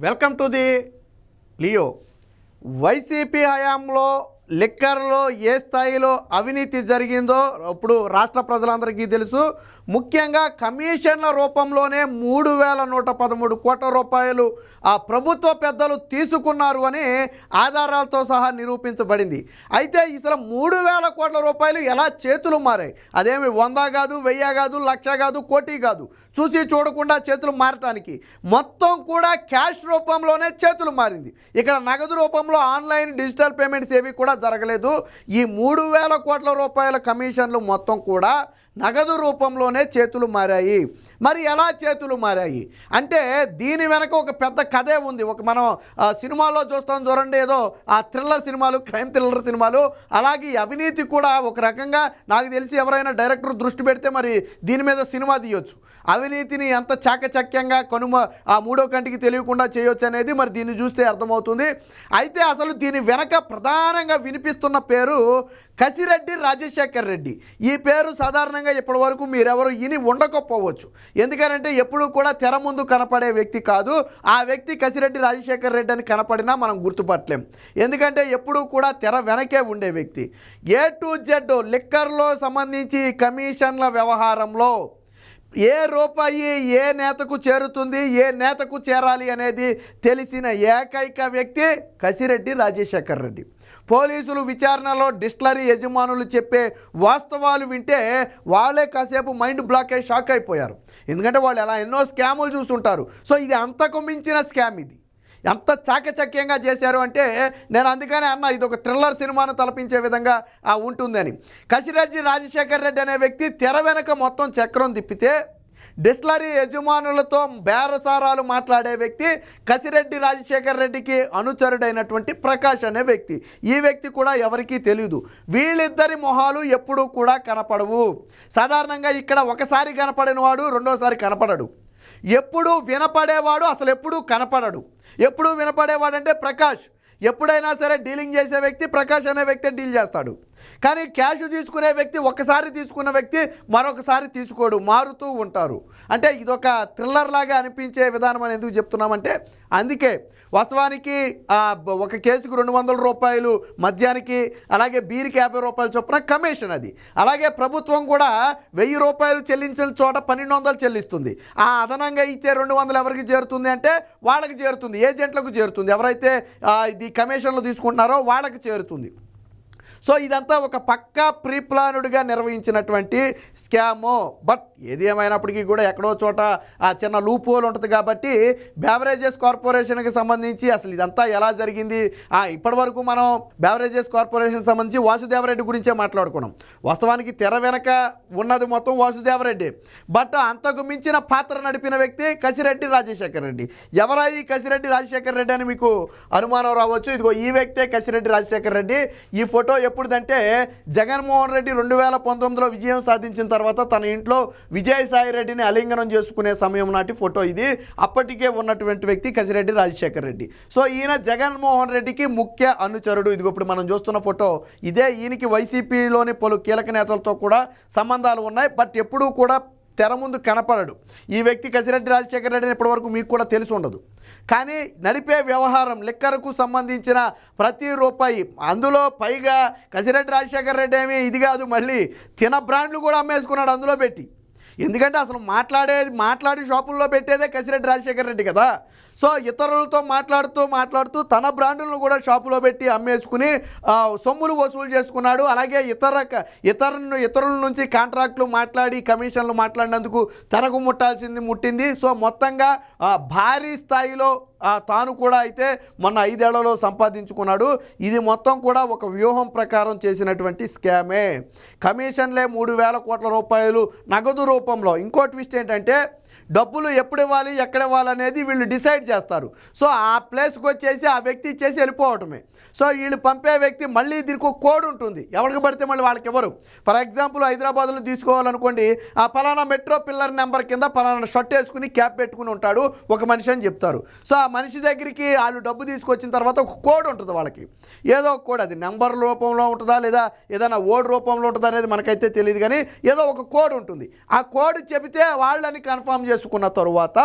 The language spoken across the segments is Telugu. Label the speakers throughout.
Speaker 1: Welcome to the Leo. YCP హయాంలో లిక్కర్లో ఏ స్థాయిలో అవినీతి జరిగిందో ఇప్పుడు రాష్ట్ర ప్రజలందరికీ తెలుసు. ముఖ్యంగా కమిషన్ల రూపంలోనే 3,113 కోట్ల రూపాయలు ఆ ప్రభుత్వ పెద్దలు తీసుకున్నారు అని ఆధారాలతో సహా నిరూపించబడింది. అయితే అసలు 3,000 కోట్ల రూపాయలు ఎలా చేతులు మారాయి? అదేమి 100 కాదు, 1000 కాదు, 1,00,000 కాదు, కోటి కాదు, చూసి చూడకుండా చేతులు మారటానికి మొత్తం కూడా క్యాష్ రూపంలోనే చేతులు మారింది. ఇక్కడ నగదు రూపంలో ఆన్లైన్ డిజిటల్ పేమెంట్స్ ఏవి కూడా జరగలేదు. ఈ 3,000 కోట్ల రూపాయల కమిషన్లు మొత్తం కూడా నగదు రూపంలోనే చేతులు మారాయి. మరి ఎలా చేతులు మారాయి అంటే దీని వెనక ఒక పెద్ద కథే ఉంది. మనం సినిమాల్లో చూస్తాం చూడండి, ఏదో ఆ థ్రిల్లర్ సినిమాలు, క్రైమ్ థ్రిల్లర్ సినిమాలు. అలాగే అవినీతి కూడా ఒక రకంగా నాకు తెలిసి ఎవరైనా డైరెక్టర్ దృష్టి పెడితే మరి దీని మీద సినిమా తీయొచ్చు. అవినీతిని ఎంత చాకచక్యంగా ఆ మూడో కంటికి తెలియకుండా చేయొచ్చు అనేది మరి దీన్ని చూస్తే అర్థమవుతుంది. అయితే అసలు దీని వెనక ప్రధానంగా వినిపిస్తున్న పేరు కసిరెడ్డి రాజశేఖర్ రెడ్డి. ఈ పేరు సాధారణంగా ఇప్పటి వరకు మీరెవరు విని ఉండకపోవచ్చు. ఎందుకంటే ఎప్పుడూ కూడా తెర ముందు కనపడే వ్యక్తి కాదు. ఆ వ్యక్తి కసిరెడ్డి రాజశేఖర్ రెడ్డి అని కనపడినా మనం గుర్తుపట్టలేం. ఎందుకంటే ఎప్పుడూ కూడా తెర వెనకే ఉండే వ్యక్తి. A to Z లిక్కర్లో సంబంధించి కమిషన్ల వ్యవహారంలో ఏ రూపాయి ఏ నేతకు చేరుతుంది, ఏ నేతకు చేరాలి అనేది తెలిసిన ఏకైక వ్యక్తి కసిరెడ్డి రాజశేఖర్ రెడ్డి. పోలీసులు విచారణలో డిస్టిలరీ యజమానులు చెప్పే వాస్తవాలు వింటే వాళ్ళే కాసేపు మైండ్ బ్లాక్ అయ్యి షాక్ అయిపోయారు. ఎందుకంటే వాళ్ళు ఎలా ఎన్నో స్కాములు చూస్తుంటారు. సో ఇది అంతకు మించిన స్కామ్. ఇది ఎంత చాకచక్యంగా చేశారు అంటే నేను అందుకనే అన్న ఇది ఒక థ్రిల్లర్ సినిమాను తలపించే విధంగా ఉంటుందని. కసిరెడ్డి రాజశేఖర్ రెడ్డి అనే వ్యక్తి తెర వెనక మొత్తం చక్రం తిప్పితే డిస్టిలరీ యజమానులతో బేరసారాలు మాట్లాడే వ్యక్తి కసిరెడ్డి రాజశేఖర్ రెడ్డికి అనుచరుడైనటువంటి ప్రకాష్ అనే వ్యక్తి. ఈ వ్యక్తి కూడా ఎవరికీ తెలియదు. వీళ్ళిద్దరి మొహాలు ఎప్పుడూ కూడా కనపడవు. సాధారణంగా ఇక్కడ ఒకసారి కనపడిన వాడు రెండోసారి కనపడడు. ఎప్పుడు వినపడేవాడు అసలు ఎప్పుడూ కనపడడు. ఎప్పుడు వినపడేవాడంటే ప్రకాష్. ఎప్పుడైనా సరే డీలింగ్ చేసే వ్యక్తి ప్రకాష్ అనే వ్యక్తి డీల్ చేస్తాడు. కానీ క్యాష్ తీసుకునే వ్యక్తి ఒక్కసారి తీసుకున్న వ్యక్తి మరొకసారి తీసుకోడు, మారుతూ ఉంటారు. అంటే ఇదొక థ్రిల్లర్ లాగా అనిపించే విధానం అని ఎందుకు చెప్తున్నామంటే అందుకే వాస్తవానికి ఒక కేసుకు 200 రూపాయలు మద్యానికి, అలాగే బీర్కి 50 రూపాయలు చొప్పున కమిషన్ అది. అలాగే ప్రభుత్వం కూడా 1000 రూపాయలు చెల్లించిన చోట 1200 చెల్లిస్తుంది. ఆ అదనంగా ఇచ్చే 200 ఎవరికి చేరుతుంది అంటే వాళ్ళకి చేరుతుంది, ఏజెంట్లకు చేరుతుంది. ఎవరైతే ఇది కమిషన్లు తీసుకుంటున్నారో వాళ్ళకి చేరుతుంది. సో ఇదంతా ఒక పక్కా ప్రీప్లానుడ్గా నిర్వహించినటువంటి స్కాము. బట్ ఏది ఏమైనప్పటికీ కూడా ఎక్కడో చోట ఆ చిన్న లూప్ హోల్ ఉంటుంది. కాబట్టి బెవరేజెస్ కార్పొరేషన్కి సంబంధించి అసలు ఇదంతా ఎలా జరిగింది, ఇప్పటి వరకు మనం బెవరేజెస్ కార్పొరేషన్కి సంబంధించి వాసుదేవరెడ్డి గురించే మాట్లాడుకున్నాం. వాస్తవానికి తెర వెనక ఉన్నది మొత్తం వాసుదేవరెడ్డి. బట్ అంతకు మించిన పాత్ర నడిపిన వ్యక్తి కసిరెడ్డి రాజశేఖర్ రెడ్డి. ఎవరా ఈ కసిరెడ్డి రాజశేఖర్ రెడ్డి అని మీకు అనుమానం రావచ్చు. ఇదిగో ఈ వ్యక్తే కసిరెడ్డి రాజశేఖర్ రెడ్డి. ఈ ఫోటో ఎప్పుడుదంటే జగన్మోహన్ రెడ్డి 2019లో విజయం సాధించిన తర్వాత తన ఇంట్లో విజయసాయి రెడ్డిని అలింగనం చేసుకునే సమయం నాటి ఫోటో ఇది. అప్పటికే ఉన్నటువంటి వ్యక్తి కసిరెడ్డి రాజశేఖర్ రెడ్డి. సో ఈయన జగన్మోహన్ రెడ్డికి ముఖ్య అనుచరుడు. ఇదిగో ఇప్పుడు మనం చూస్తున్న ఫోటో ఇదే. ఈయనకి వైసీపీలోని పలు కీలక నేతలతో కూడా సంబంధాలు ఉన్నాయి. బట్ ఎప్పుడూ కూడా తెర ముందు కనపడడు ఈ వ్యక్తి కసిరెడ్డి రాజశేఖర్ రెడ్డి. ఇప్పటివరకు మీకు కూడా తెలిసి ఉండదు. కానీ నడిపే వ్యవహారం లిక్కర్కు సంబంధించిన ప్రతి రూపాయి, అందులో పైగా కసిరెడ్డి రాజశేఖర్ రెడ్డి ఏమీ ఇది కాదు, మళ్ళీ తిన బ్రాండ్లు కూడా అమ్మేసుకున్నాడు అందులో పెట్టి. ఎందుకంటే అసలు మాట్లాడి షాపుల్లో పెట్టేదే కసిరెడ్డి రాజశేఖర్ రెడ్డి కదా. సో ఇతరులతో మాట్లాడుతూ తన బ్రాండులను కూడా షాపులో పెట్టి అమ్మేసుకుని సొమ్ములు వసూలు చేసుకున్నాడు. అలాగే ఇతరుల నుంచి కాంట్రాక్టులు మాట్లాడి కమిషన్లు మాట్లాడినందుకు తనకు ముట్టింది. సో మొత్తంగా భారీ స్థాయిలో తాను కూడా అయితే మొన్న 5 ఏళ్లలో సంపాదించుకున్నాడు. ఇది మొత్తం కూడా ఒక వ్యూహం ప్రకారం చేసినటువంటి స్కామే. కమిషన్లే 3,000 కోట్ల రూపాయలు నగదు రూపంలో. ఇంకో ట్విస్ట్ ఏంటంటే డబ్బులు ఎప్పుడు ఇవ్వాలి, ఎక్కడ ఇవ్వాలి అనేది వీళ్ళు డిసైడ్ చేస్తారు. సో ఆ ప్లేస్కి వచ్చేసి ఆ వ్యక్తి ఇచ్చేసి వెళ్ళిపోవటమే. సో వీళ్ళు పంపే వ్యక్తి మళ్ళీ దీనికి ఒక కోడ్ ఉంటుంది. ఎవరికి పడితే మళ్ళీ వాళ్ళకి ఎవరు. ఫర్ ఎగ్జాంపుల్ హైదరాబాద్లో తీసుకోవాలనుకోండి, ఆ పలానా మెట్రో పిల్లర్ నెంబర్ కింద పలానా షర్ట్ వేసుకుని క్యాప్ పెట్టుకుని ఉంటాడు ఒక మనిషి అని చెప్తారు. సో ఆ మనిషి దగ్గరికి వాళ్ళు డబ్బు తీసుకొచ్చిన తర్వాత ఒక కోడ్ ఉంటుంది వాళ్ళకి. ఏదో ఒక కోడ్, అది నెంబర్ రూపంలో ఉంటుందా లేదా ఏదైనా ఓడ్ రూపంలో ఉంటుందా అనేది మనకైతే తెలియదు. కానీ ఏదో ఒక కోడ్ ఉంటుంది. ఆ కోడ్ చెబితే వాళ్ళని కన్ఫర్మ్ చేసుకున్న తరువాత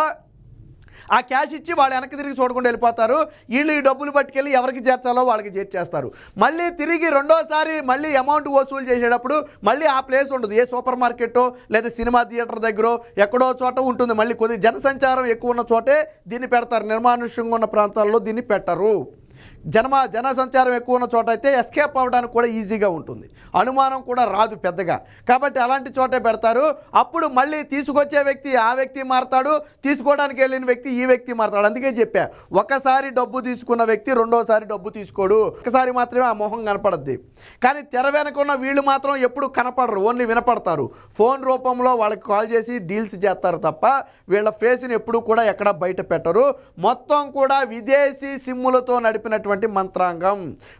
Speaker 1: ఆ క్యాష్ ఇచ్చి వాళ్ళు వెనక్కి తిరిగి చూడకుండా వెళ్ళిపోతారు. వీళ్ళు ఈ డబ్బులు పట్టుకెళ్ళి ఎవరికి చేర్చాలో వాళ్ళకి చేర్చేస్తారు. మళ్ళీ తిరిగి రెండోసారి మళ్ళీ అమౌంట్ వసూలు చేసేటప్పుడు మళ్ళీ ఆ ప్లేస్ ఉండదు. ఏ సూపర్ మార్కెట్టో లేదా సినిమా థియేటర్ దగ్గర ఎక్కడో చోట ఉంటుంది. మళ్ళీ కొద్దిగా జనసంచారం ఎక్కువ ఉన్న చోటే దీన్ని పెడతారు. నిర్మానుష్యంగా ఉన్న ప్రాంతాల్లో దీన్ని పెట్టరు. జనసంచారం ఎక్కువ ఉన్న చోట అయితే ఎస్కేప్ అవ్వడానికి కూడా ఈజీగా ఉంటుంది, అనుమానం కూడా రాదు పెద్దగా. కాబట్టి అలాంటి చోటే పెడతారు. అప్పుడు మళ్ళీ తీసుకొచ్చే వ్యక్తి ఆ వ్యక్తి మారతాడు, తీసుకోవడానికి వెళ్ళిన వ్యక్తి ఈ వ్యక్తి మారతాడు. అందుకే చెప్పా, ఒకసారి డబ్బు తీసుకున్న వ్యక్తి రెండోసారి డబ్బు తీసుకోడు, ఒకసారి మాత్రమే ఆ మొహం కనపడద్ది. కానీ తెర వెనక ఉన్న వీళ్ళు మాత్రం ఎప్పుడు కనపడరు, ఓన్లీ వినపడతారు. ఫోన్ రూపంలో వాళ్ళకి కాల్ చేసి డీల్స్ చేస్తారు తప్ప వీళ్ళ ఫేస్ని ఎప్పుడు కూడా ఎక్కడ బయట పెట్టరు. మొత్తం కూడా విదేశీ సిమ్ములతో నడిపినటువంటి మంత్రాంగం.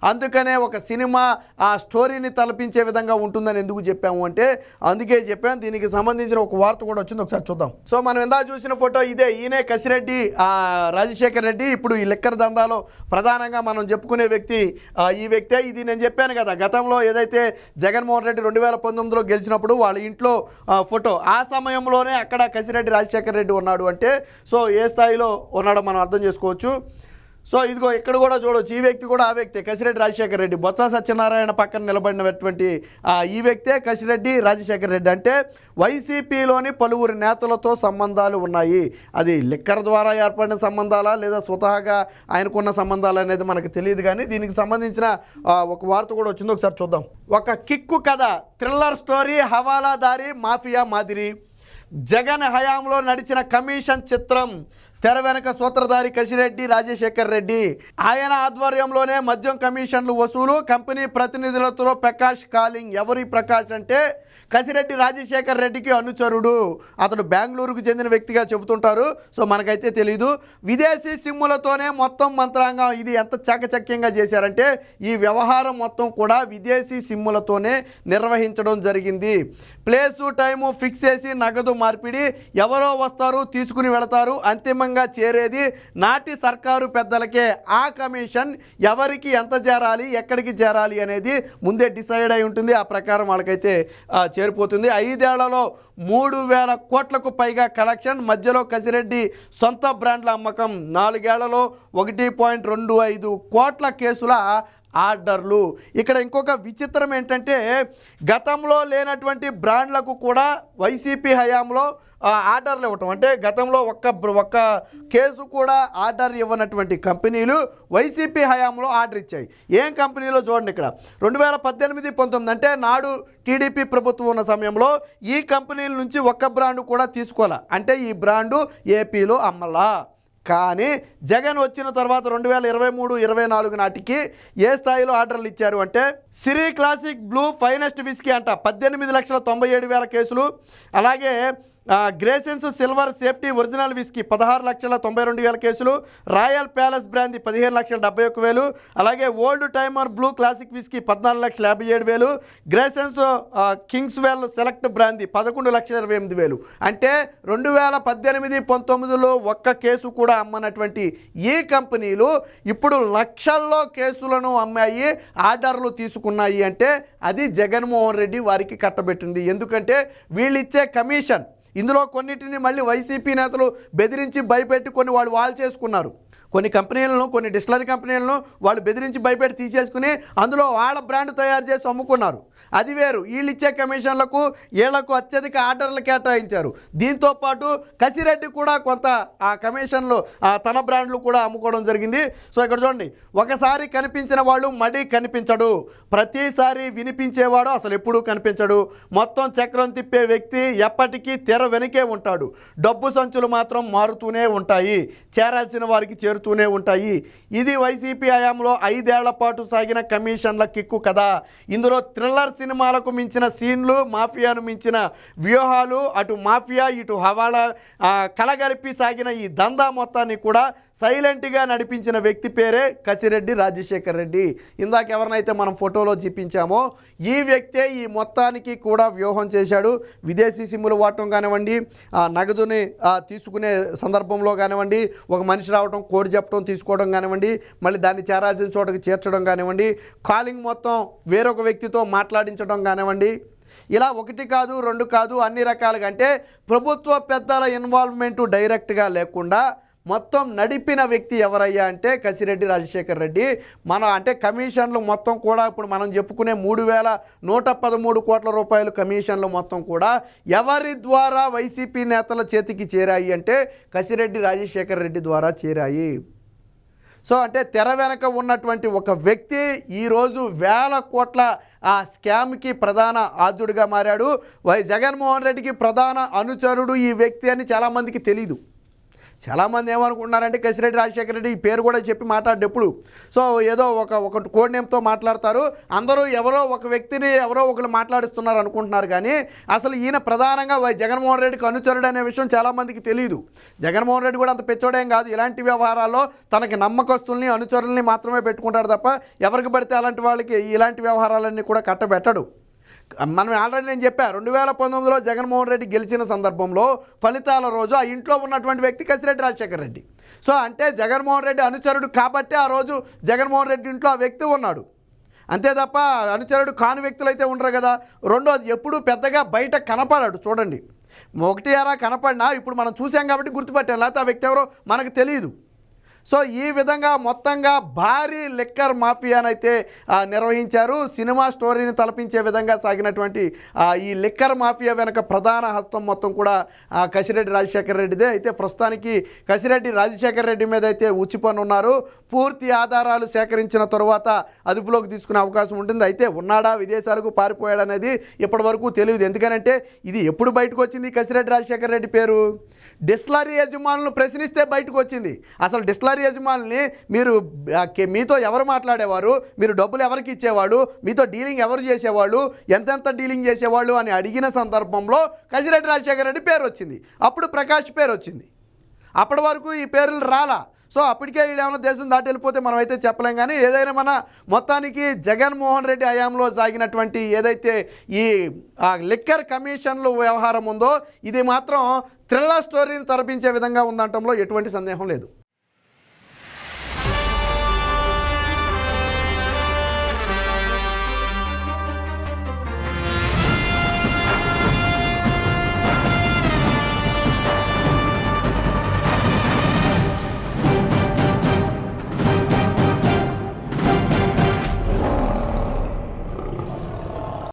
Speaker 1: అందుకనే ఒక సినిమా ఆ స్టోరీని తలపించే విధంగా ఉంటుందని ఎందుకు చెప్పాము అంటే అందుకే చెప్పాము. దీనికి సంబంధించిన ఒక వార్త కూడా వచ్చింది, ఒకసారి చూద్దాం. సో మనం ఇందా చూసిన ఫోటో ఇదే. ఈయనే కసిరెడ్డి రాజశేఖర్ రెడ్డి. ఇప్పుడు ఈ లిక్కర్ దందాలో ప్రధానంగా మనం చెప్పుకునే వ్యక్తి ఈ వ్యక్తే. ఇది నేను చెప్పాను కదా, గతంలో ఏదైతే జగన్మోహన్ రెడ్డి 2019లో గెలిచినప్పుడు వాళ్ళ ఇంట్లో ఫోటో, ఆ సమయంలోనే అక్కడ కసిరెడ్డి రాజశేఖర్ రెడ్డి ఉన్నాడు. అంటే సో ఏ స్థాయిలో ఉన్నాడో మనం అర్థం చేసుకోవచ్చు. సో ఇదిగో ఇక్కడ కూడా చూడవచ్చు, ఈ వ్యక్తి కూడా ఆ వ్యక్తే, కసిరెడ్డి రాజశేఖర్ రెడ్డి. బొత్స సత్యనారాయణ పక్కన నిలబడినటువంటి ఈ వ్యక్తే కసిరెడ్డి రాజశేఖర్ రెడ్డి. అంటే వైసీపీలోని పలువురు నేతలతో సంబంధాలు ఉన్నాయి. అది లిక్కర్ ద్వారా ఏర్పడిన సంబంధాలా లేదా స్వతహాగా ఆయనకున్న సంబంధాలు అనేది మనకు తెలియదు. కానీ దీనికి సంబంధించిన ఒక వార్త కూడా వచ్చింది, ఒకసారి చూద్దాం. ఒక కిక్కు కథ, థ్రిల్లర్ స్టోరీ, హవాలాదారి మాఫియా మాదిరి. జగన్ హయాంలో నడిచిన కమిషన్ చిత్రం. తెర వెనక సూత్రధారి కసిరెడ్డి రాజశేఖర్ రెడ్డి. ఆయన ఆధ్వర్యంలోనే మద్యం కమిషన్లు వసూలు, కంపెనీ ప్రతినిధులతో ప్రకాష్ కాలింగ్. ఎవరి ప్రకాష్ అంటే కసిరెడ్డి రాజశేఖర్ రెడ్డికి అనుచరుడు. అతడు బెంగళూరుకు చెందిన వ్యక్తిగా చెబుతుంటారు. సో మనకైతే తెలీదు. విదేశీ సిమ్ములతోనే మొత్తం మంత్రాంగం. ఇది ఎంత చాకచక్యంగా చేశారంటే ఈ వ్యవహారం మొత్తం కూడా విదేశీ సిమ్ములతోనే నిర్వహించడం జరిగింది. ప్లేసు టైము ఫిక్స్ చేసి నగదు మార్పిడి, ఎవరో వస్తారు తీసుకుని వెళతారు, అంతిమంగా చేరేది నాటి సర్కారు పెద్దలకే. ఆ కమిషన్ ఎవరికి ఎంత చేరాలి, ఎక్కడికి చేరాలి అనేది ముందే డిసైడ్ అయి ఉంటుంది. ఆ ప్రకారం వాళ్ళకైతే చేరిపోతుంది. 5 ఏళ్లలో 3,000 కోట్లకు పైగా కలెక్షన్. మధ్యలో కసిరెడ్డి సొంత బ్రాండ్ల అమ్మకం. 4 ఏళ్లలో 1.25 కోట్ల కేసుల ఆర్డర్లు. ఇక్కడ ఇంకొక విచిత్రం ఏంటంటే గతంలో లేనటువంటి బ్రాండ్లకు కూడా వైసీపీ హయాంలో ఆర్డర్లు ఇవ్వటం. అంటే గతంలో ఒక్క కేసు కూడా ఆర్డర్ ఇవ్వనటువంటి కంపెనీలు వైసీపీ హయాంలో ఆర్డర్ ఇచ్చాయి. ఏం కంపెనీలో చూడండి, ఇక్కడ 2018-19 అంటే నాడు టీడీపీ ప్రభుత్వం ఉన్న సమయంలో ఈ కంపెనీల నుంచి ఒక్క బ్రాండు కూడా తీసుకోవాలా. అంటే ఈ బ్రాండు ఏపీలో అమ్మలా. కానీ జగన్ వచ్చిన తర్వాత 2023-24 నాటికి ఏ స్థాయిలో ఆర్డర్లు ఇచ్చారు అంటే Siri classic blue finest whisky అంట 18,97,000 కేసులు. అలాగే గ్రేసెన్స్ సిల్వర్ సేఫ్టీ ఒరిజినల్ విస్కీ 16,92,000 కేసులు. Royal palace brandy 15,71,000. అలాగే old timer blue classic whisky 14,57,000. గ్రేసెన్స్ కింగ్స్వెల్ సెలెక్ట్ బ్రాందీ 11,28,000. అంటే 2018-19లో ఒక్క కేసు కూడా అమ్మనటువంటి ఈ కంపెనీలు ఇప్పుడు లక్షల్లో కేసులను అమ్మాయి, ఆర్డర్లు తీసుకున్నాయి. అంటే అది జగన్మోహన్ రెడ్డి వారికి కట్టబెట్టింది. ఎందుకంటే వీళ్ళు ఇచ్చే కమిషన్. ఇందులో కొన్నిటిని మళ్ళీ వైసీపీ నేతలు బెదిరించి భయపెట్టి వాళ్ళు చేసుకున్నారు. కొన్ని కంపెనీలను, కొన్ని డిస్టిలరీ కంపెనీలను వాళ్ళు బెదిరించి భయపెట్టి తీసేసుకుని అందులో వాళ్ళ బ్రాండ్ తయారు చేసి అమ్ముకున్నారు. అది వేరు. వీళ్ళు ఇచ్చే కమిషన్లకు వీళ్లకు అత్యధిక ఆర్డర్లు కేటాయించారు. దీంతోపాటు కసిరెడ్డి కూడా కొంత ఆ కమిషన్లు తన బ్రాండ్లు కూడా అమ్ముకోవడం జరిగింది. సో ఇక్కడ చూడండి, ఒకసారి కనిపించిన వాళ్ళు మడి కనిపించడు, ప్రతిసారి వినిపించేవాడు అసలు ఎప్పుడూ కనిపించడు. మొత్తం చక్రం తిప్పే వ్యక్తి ఎప్పటికీ తెర వెనకే ఉంటాడు. డబ్బు సంచులు మాత్రం మారుతూనే ఉంటాయి, చేరాల్సిన వారికి చేరుతూనే ఉంటాయి. ఇది వైసీపీ హయాంలో 5 ఏళ్ల పాటు సాగిన కమిషన్ల కిక్కు కదా. ఇందులో థ్రిల్లర్ సినిమాలకు మించిన సీన్లు, మాఫియాను మించిన వ్యూహాలు, అటు మాఫియా ఇటు హవాలా కలగలిపి సాగిన ఈ దందా మొత్తాన్ని కూడా సైలెంట్గా నడిపించిన వ్యక్తి పేరే కసిరెడ్డి రాజశేఖర్ రెడ్డి. ఇందాక ఎవరినైతే మనం ఫోటోలో చూపించామో ఈ వ్యక్తే ఈ మొత్తానికి కూడా వ్యూహం చేశాడు. విదేశీ సిమ్ములు వాడటం కానివ్వండి, నగదుని తీసుకునే సందర్భంలో కానివ్వండి, ఒక మనిషి రావడం, కోడ్ చెప్పడం, తీసుకోవడం కానివ్వండి, మళ్ళీ దాన్ని చేరాల్సిన చోటకి చేర్చడం కానివ్వండి, కాలింగ్ మొత్తం వేరొక వ్యక్తితో మాట్లాడించడం కానివ్వండి, ఇలా 1 కాదు 2 కాదు అన్ని రకాలుగా. అంటే ప్రభుత్వ పెద్దల ఇన్వాల్వ్మెంటు డైరెక్ట్గా లేకుండా మొత్తం నడిపిన వ్యక్తి ఎవరయ్యా అంటే కసిరెడ్డి రాజశేఖర్ రెడ్డి. అంటే కమిషన్లు మొత్తం కూడా ఇప్పుడు మనం చెప్పుకునే 3,113 కోట్ల రూపాయలు కమిషన్లు మొత్తం కూడా ఎవరి ద్వారా వైసీపీ నేతల చేతికి చేరాయి అంటే కసిరెడ్డి రాజశేఖర్ రెడ్డి ద్వారా చేరాయి. సో అంటే తెర వెనక ఉన్నటువంటి ఒక వ్యక్తి ఈరోజు వేల కోట్ల ఆ స్కామ్కి ప్రధాన ఆద్యుడిగా మారాడు. జగన్మోహన్ రెడ్డికి ప్రధాన అనుచరుడు ఈ వ్యక్తి అని చాలామందికి తెలీదు. చాలామంది ఏమనుకుంటున్నారంటే కసిరెడ్డి రాజశేఖర రెడ్డి ఈ పేరు కూడా చెప్పి మాట్లాడేప్పుడు సో ఏదో ఒక కోడ్ నేమ్తో మాట్లాడతారు. అందరూ ఎవరో ఒక వ్యక్తిని ఎవరో ఒకరు మాట్లాడిస్తున్నారు అనుకుంటున్నారు. కానీ అసలు ఈయన ప్రధానంగా జగన్మోహన్ రెడ్డికి అనుచరుడు అనే విషయం చాలామందికి తెలియదు. జగన్మోహన్ రెడ్డి కూడా అంత పెచ్చోడేం కాదు. ఇలాంటి వ్యవహారాల్లో తనకి నమ్మకస్తుల్ని అనుచరుల్ని మాత్రమే పెట్టుకుంటాడు తప్ప ఎవరికి పడితే అలాంటి వాళ్ళకి ఇలాంటి వ్యవహారాలన్నీ కూడా కట్టబెట్టడు. మనం ఆల్రెడీ నేను చెప్పా 2019లో జగన్మోహన్ రెడ్డి గెలిచిన సందర్భంలో ఫలితాల రోజు ఆ ఇంట్లో ఉన్నటువంటి వ్యక్తి కసిరెడ్డి రాజశేఖర్ రెడ్డి. సో అంటే జగన్మోహన్ రెడ్డి అనుచరుడు కాబట్టి ఆ రోజు జగన్మోహన్ రెడ్డి ఇంట్లో ఆ వ్యక్తి ఉన్నాడు. అంతే తప్ప అనుచరుడు కాని వ్యక్తులు అయితే ఉండరు కదా. రెండోది ఎప్పుడు పెద్దగా బయట కనపడాడు. చూడండి, ఒకటి అరా కనపడినా ఇప్పుడు మనం చూసాం కాబట్టి గుర్తుపట్టాం, లేకపోతే ఆ వ్యక్తి ఎవరో మనకు తెలియదు. సో ఈ విధంగా మొత్తంగా భారీ లిక్కర్ మాఫియానైతే నిర్వహించారు. సినిమా స్టోరీని తలపించే విధంగా సాగినటువంటి ఈ లిక్కర్ మాఫియా వెనక ప్రధాన హస్తం మొత్తం కూడా కసిరెడ్డి రాజశేఖర రెడ్డిదే. అయితే ప్రస్తుతానికి కసిరెడ్డి రాజశేఖర రెడ్డి మీద అయితే ఉన్నారు. పూర్తి ఆధారాలు సేకరించిన తరువాత అదుపులోకి తీసుకునే అవకాశం ఉంటుంది. అయితే ఉన్నాడా విదేశాలకు పారిపోయాడనేది ఇప్పటి వరకు తెలియదు. ఎందుకనంటే ఇది ఎప్పుడు బయటకు వచ్చింది కసిరెడ్డి రాజశేఖర రెడ్డి పేరు? డిస్టిలరీ యజమానులను ప్రశ్నిస్తే బయటకు వచ్చింది. అసలు డిస్టిలరీ యజమానుల్ని మీతో ఎవరు మాట్లాడేవారు, మీరు డబ్బులు ఎవరికి ఇచ్చేవాళ్ళు, మీతో డీలింగ్ ఎవరు చేసేవాళ్ళు, ఎంతెంత డీలింగ్ చేసేవాళ్ళు అని అడిగిన సందర్భంలో కసిరెడ్డి రాజశేఖర రెడ్డి పేరు వచ్చింది. అప్పుడు ప్రకాష్ పేరు వచ్చింది. అప్పటి వరకు ఈ పేర్లు రాలా. సో అప్పటికే వీళ్ళు ఏమైనా దేశం దాటి వెళ్ళిపోతే మనం అయితే చెప్పలేం. కానీ ఏదైనా మన మొత్తానికి జగన్మోహన్ రెడ్డి హయాంలో సాగినటువంటి ఏదైతే ఈ లిక్కర్ కమిషన్లు వ్యవహారం ఉందో ఇది మాత్రం థ్రిల్లర్ స్టోరీని తలపించే విధంగా ఉందంటంలో ఎటువంటి సందేహం లేదు.